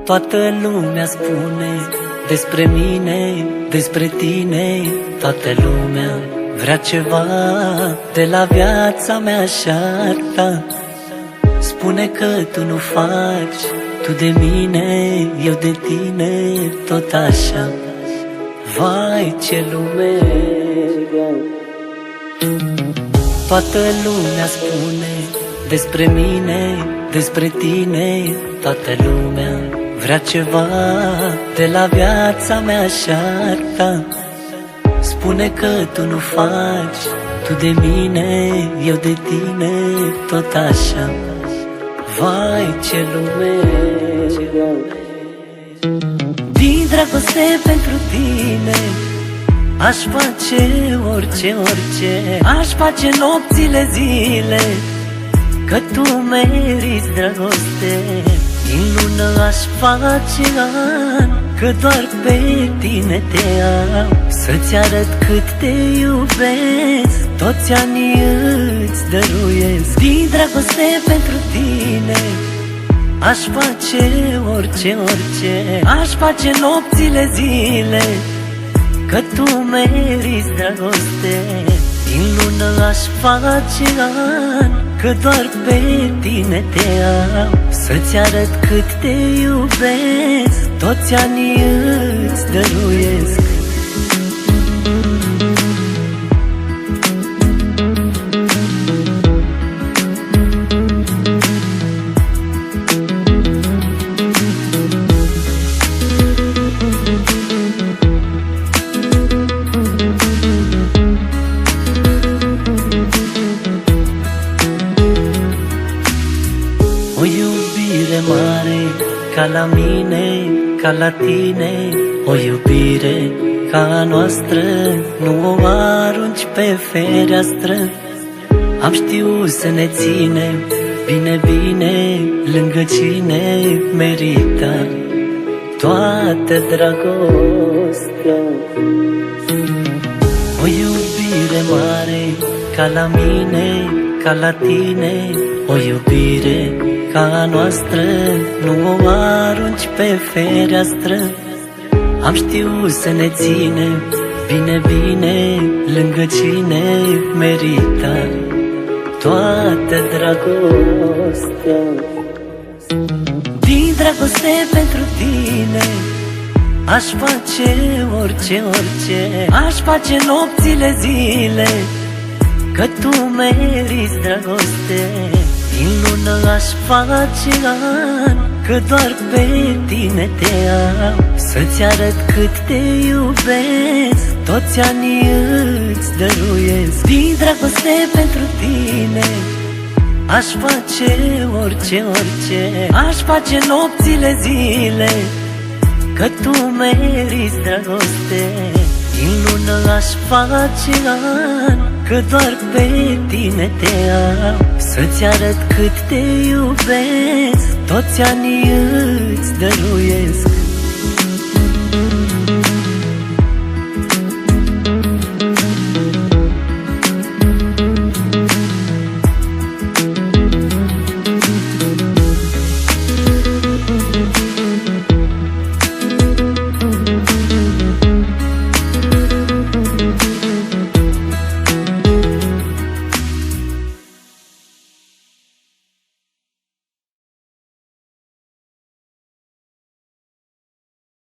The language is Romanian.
Toată lumea spune despre mine, despre tine. Toată lumea vrea ceva de la viața mea așa. Spune că tu nu faci, tu de mine, eu de tine, tot așa. Vai, ce lume! Toată lumea spune despre mine, despre tine. Toată lumea vrea ceva de la viața mea așa. Spune că tu nu faci, tu de mine, eu de tine, tot așa. Vai, ce lume! Din dragoste pentru tine aș face orice, orice. Aș face nopțile, zile, că tu meriți dragoste. Din lună aș face an, că doar pe tine te am. Să-ți arăt cât te iubesc, toți anii îți dăruiesc. Din dragoste pentru tine aș face orice, orice. Aș face nopțile, zile, că tu meriți dragoste. Din lună aș face an, că doar pe tine te am. Să-ți arăt cât te iubesc, toți anii îți dăruiesc. O iubire mare ca la mine, ca la tine. O iubire ca a noastră, nu o arunci pe fereastră. Am știut să ne ținem bine, bine, lângă cine merită toată dragostea. O iubire mare ca la mine, ca la tine. O iubire ca a noastră, nu o arunci pe fereastră. Am știut să ne ținem bine, bine, lângă cine merită toată dragostea. Din dragoste pentru tine aș face orice, orice. Aș face nopțile, zile, că tu meriți dragoste. Din lună aș face an, că doar pe tine te am. Să-ți arăt cât te iubesc, toți anii îți dăruiesc. Din dragoste pentru tine aș face orice, orice. Aș face nopțile, zile, că tu meriți dragoste. Din lună aș face an, că doar pe tine te am. Să-ți arăt cât te iubesc, toți anii îți dăruiesc.